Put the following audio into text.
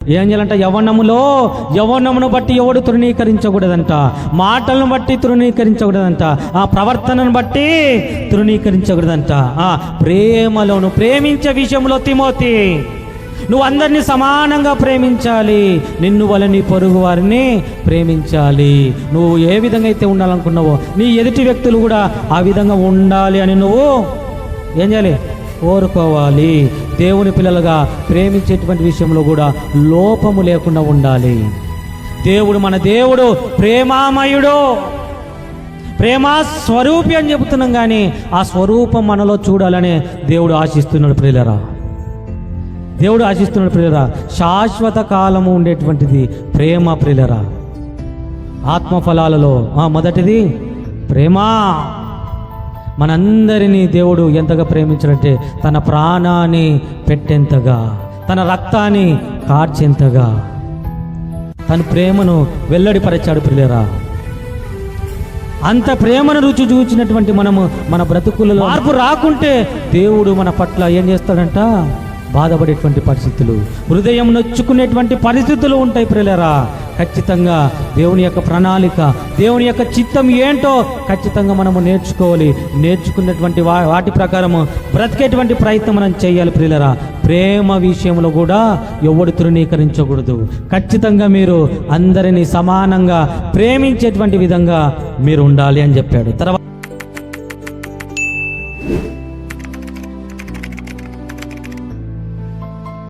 ఏం చేయాలంట? యవ్వనమును బట్టి ఎవడు తృణీకరించకూడదంట, మాటలను బట్టి తృణీకరించకూడదంట, ఆ ప్రవర్తనను బట్టి తృణీకరించకూడదంట. ప్రేమలోను ప్రేమించే విషయంలో తిమోతి నువ్వు అందరినీ సమానంగా ప్రేమించాలి, నిన్ను వల్ల నీ పొరుగు వారిని ప్రేమించాలి. నువ్వు ఏ విధంగా అయితే ఉండాలనుకున్నావో నీ ఎదుటి వ్యక్తులు కూడా ఆ విధంగా ఉండాలి అని నువ్వు ఏం చేయాలి? కోరుకోవాలి. దేవుని పిల్లలుగా ప్రేమించేటువంటి విషయంలో కూడా లోపము లేకుండా ఉండాలి. మన దేవుడు ప్రేమామయుడు, ప్రేమా స్వరూపి అని చెబుతున్నాం, కానీ ఆ స్వరూపం మనలో చూడాలని దేవుడు ఆశిస్తున్నాడు ప్రియులరా. దేవుడు ఆశిస్తున్నాడు ప్రియులరా. శాశ్వత కాలము ఉండేటువంటిది ప్రేమ ప్రియులరా. ఆత్మఫలాలలో మొదటిది ప్రేమ. మనందరినీ దేవుడు ఎంతగా ప్రేమించాడంటే తన ప్రాణాన్ని పెట్టేంతగా, తన రక్తాన్ని కార్చేంతగా తన ప్రేమను వెల్లడిపరచాడు ప్రియులరా. అంత ప్రేమను రుచి చూచినటువంటి మనము మన బ్రతుకులలో మార్పు రాకుంటే దేవుడు మన పట్ల ఏం చేస్తాడంట? బాధపడేటువంటి పరిస్థితులు, హృదయం నొచ్చుకునేటువంటి పరిస్థితులు ఉంటాయి ప్రియులరా. ఖచ్చితంగా దేవుని యొక్క ప్రణాళిక, దేవుని యొక్క చిత్తం ఏంటో ఖచ్చితంగా మనము నేర్చుకోవాలి. నేర్చుకున్నటువంటి వాటి ప్రకారము బ్రతికేటువంటి ప్రయత్నం మనం చేయాలి ప్రియులరా. ప్రేమ విషయంలో కూడా ఎవడు తృణీకరించకూడదు. ఖచ్చితంగా మీరు అందరినీ సమానంగా ప్రేమించేటువంటి విధంగా మీరు ఉండాలి అని చెప్పాడు. తర్వాత